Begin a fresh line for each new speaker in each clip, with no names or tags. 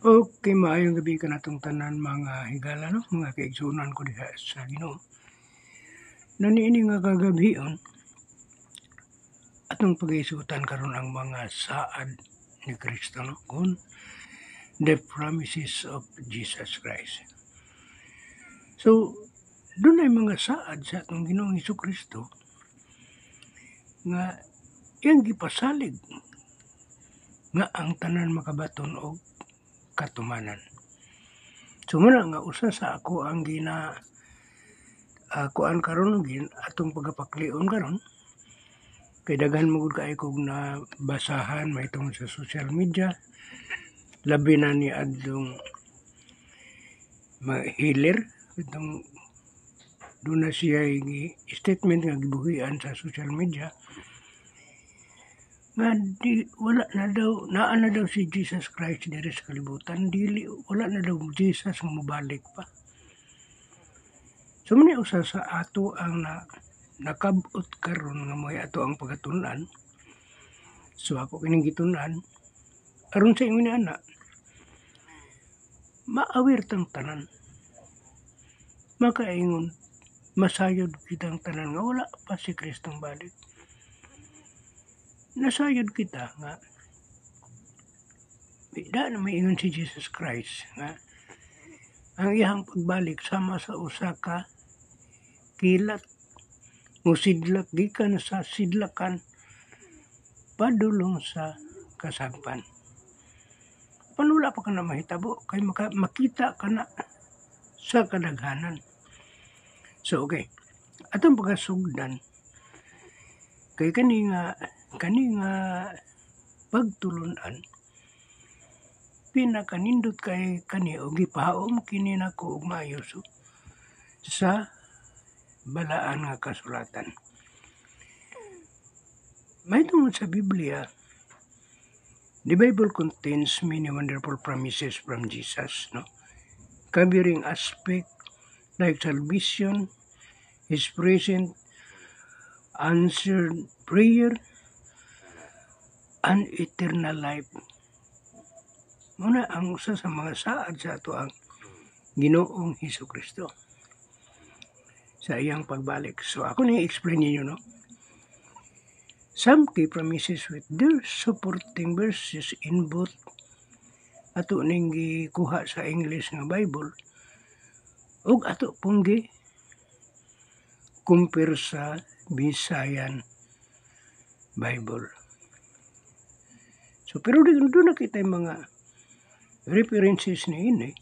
Okay, maayong gabi ka natong tanan mga higala no, mga kaigsunan ko diha sa Ginoo. Naniini nga kagabhion atong pag-iisutan karon ang mga saad ni Kristo no, kun the promises of Jesus Christ. So, doon ay mga saad sa atong Ginoong Hesukristo nga iyang gipasalig nga ang tanan makabaton og katumanan. So muna nga usa sa ako ang kuan karon atong pagapaklion karon kay daghan mo gud kay kog na basahan mahitungod sa social media labi na ni adtong healer itong doon na siya statement nga gibuhian sa social media nga wala na daw naa na daw si Jesus Christ diri sa kalibutan, wala na daw Jesus nga mobalik pa. So muna usa sa ato ang nakabot karon nga mo'y ato ang pagatun-an. So ako kining gitun-an aron sa ingon ni ana maawir tang tanan, makaingon masayod kitang tanan nga wala pa si Kristong balik. Nasayod kita nga da na maingon si Jesus Christ nga ang iyang pagbalik sama sa usa ka kilat musidlak gikan sa sidlakan padulong sa kasagpan. Panula pa ka na mahitabo kay makita ka na sa kadaghanan. So okay, atong pagkasugdan kay kani nga pagtulunan pinakanindot kay kani og gipahaom kini nako og maayo sa balaan nga kasulatan. Mahitungod sa Biblia, the Bible contains many wonderful promises from Jesus, no? Covering aspect like salvation, His present answered prayer, and eternal life. Muna ang usa sa mga saad sa ato ang Ginoong Hesukristo sa iyang pagbalik. So ako na i-explain ninyo, no? Some key promises with their supporting verses in both ato ning gikuha sa English nga Bible ug ato pong compare sa Visayan Bible. So pero doon na kita mga references ni ini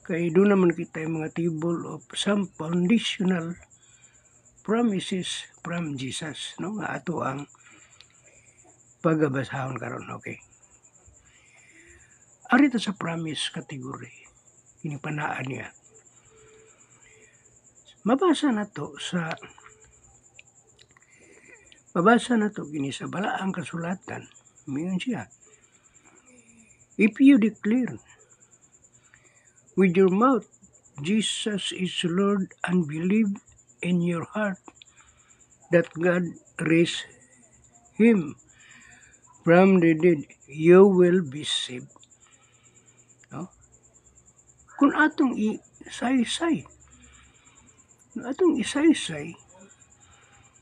kay doon naman kita mga table of some foundational promises from Jesus, no, nga ato ang pagabasahon karon. Okay, arito sa promise category ini panaan niya mabasa na to gini sa balaang kasulatan. Mayon siya, if you declare with your mouth Jesus is Lord and believe in your heart that God raised Him from the dead, you will be saved. No? Kung atong isaysay,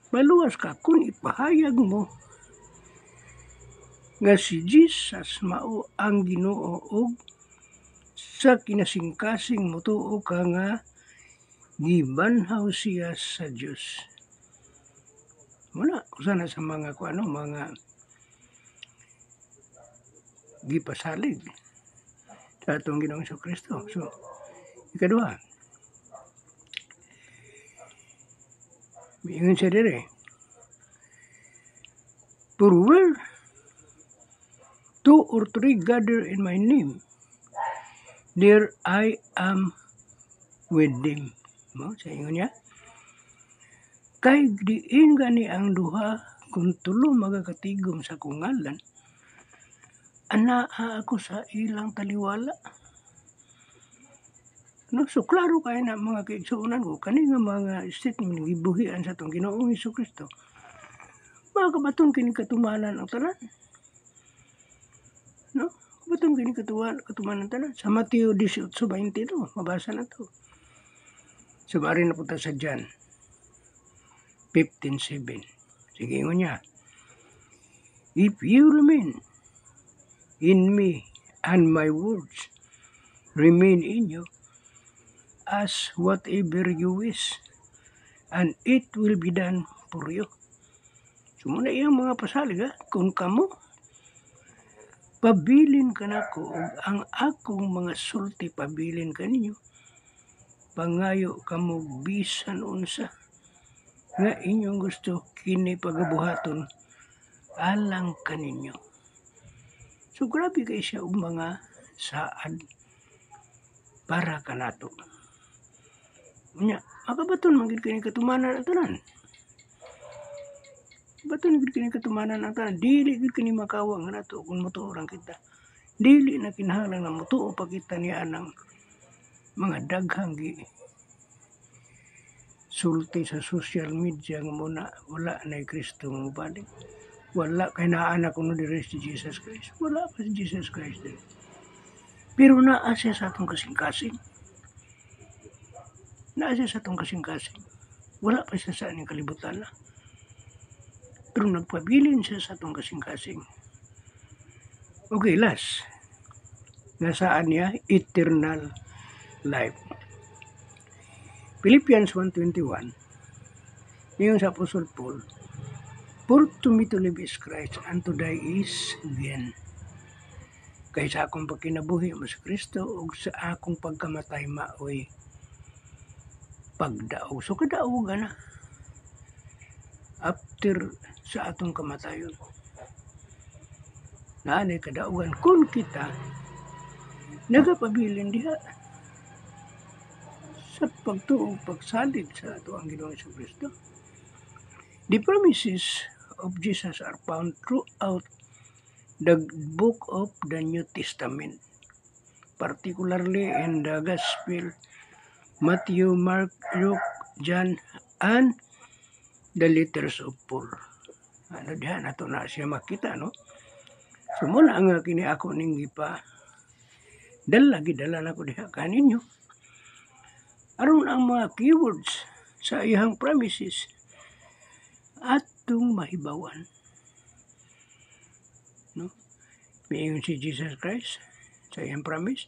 maluwas ka kung ipahayag mo nga si Jesus mao ang Ginoo og sa kinasingkasing motuo ka nga gibanhaw siya sa Dios. Wala usa na sa mga mga gipasalig sa atong Ginoong Hesukristo. So ikaduha, miingon siya dire, for where two or three gather in my name, there I am with them. Mo sa ingon niya, kay diin gani ang duha kung tulo magakatigom sa kungalan, anaa ako sa ilang taliwala. No, so klaro kay na mga kaigsuonan ko kani nga mga statement gibuhian sa atong Ginoong Hesukristo. Mga kabaton kini katumanan ang tanan. No? Kabaton Karon kini katuman ng tanan. Sa Mateo 18:20 to, mabasa na to. Sumari na punta sa John 15:7. Sige nga niya. If you remain in me and my words remain in you, ask whatever you wish and it will be done for you. So muna iyang mga pasalig ha, kung kamo pabilin ka na ko ang akong mga sulti pabilin ka ninyo, pangayo kamo bisan unsa nga inyong gusto kini pagabuhaton alang kaninyo. So grabe kay siya og mga saad para kanato. Nya, makabaton man gid kini katumanan ang tanan. Baton gid kini katumanan ang tanan. Dili gid kini makawa nga nato kun motuoran kita. Dili na kinahanglan nga motuo pa kita niya ng mga daghang gi sulti sa social media nga muna wala na Kristo nga mobalik. Wala kay naanak kuno diri si Jesus Christ. Wala pa si Jesus Christ diri. Pero naa siya sa atong kasing-kasing. Naa siya sa atong kasing-kasing. Wala pa siya sa aning kalibutan na. Pero nagpabilin siya sa atong kasing-kasing. Okay, last. Nasaan niya? Eternal life. Philippians 1:21. Yung sa Apostle Paul, for to me to live is Christ, and to die is gain. Kay sa akong pagkinabuhi mo sa Kristo, o sa akong pagkamatay maoy pagdaog. So kadaog na. After sa atong kamatayon. Naanay kadaogan. Kung kita, nagapabilin diha sa pagtuog, pagsalig sa ato ang Ginoong Kristo. The promises of Jesus are found throughout the book of the New Testament, particularly in the Gospel, Matthew, Mark, Luke, John, and the letters of Paul. Ano diyan, nato na siya makita, no? So muna nga kini ako ning gipa gidala na ko diha kaninyo. Aron ang mga keywords sa iyang promises atong mahibawan. No? Mayon si Jesus Christ sa iyang promise,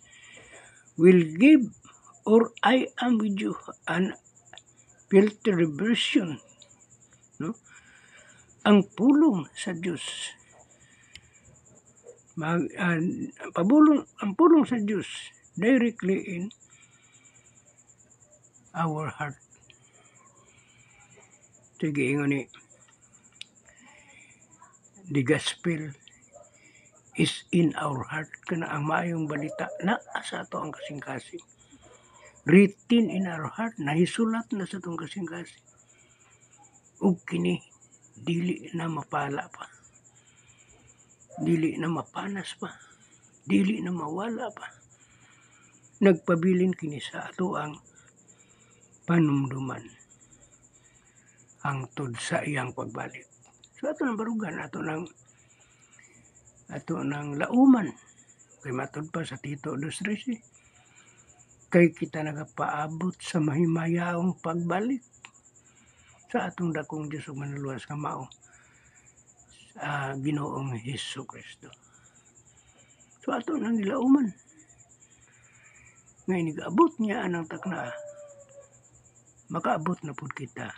will give or I am with you an filtered version. No? Ang pulong sa Diyos. Ang pulong sa Diyos directly in our heart. Sige, ingani. The gospel is in our heart. Kana ang maayong balita na sa ato ang kasing-kasing. Written in our heart, nahisulat na sa atong kasing-kasing. Ug kini dili na mapala pa. Dili na mapanas pa. Dili na mawala pa. Nagpabilin kini sa ato ang panumduman hangtod sa iyang pagbalik. So ato nang barugan, ato nang lauman. Kay matod pa sa Tito 2:13. Kay kita nagapaabot sa mahimayaong pagbalik sa atong dakong Diyos ug manluwas nga mao Ginoong Hesus Kristo. So ato nang gilauman. Ngayon nag-abot niya anang takna. Makaabot na pud kita.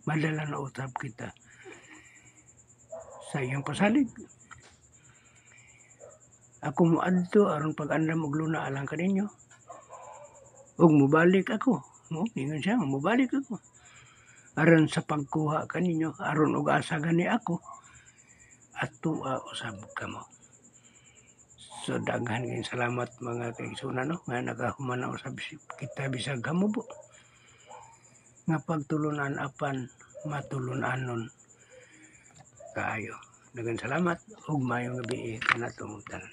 Madala na usab kita sa iyang pasalig. Ako moadto aron pag-andam og luna alang kaninyo. Ug mobalik ako. No, ingon siya, mobalik ako. Aron sa pagkuha kaninyo, aron og asa gani ako at tuwa usab kamo. So daghan kayong salamat mga kaigsunan, no, nga nagahuman na usab kita bisag hamubo. Nga pagtulunan apan matulunanon kaayo. Daghang salamat ug maayong gabi kanatong tanan.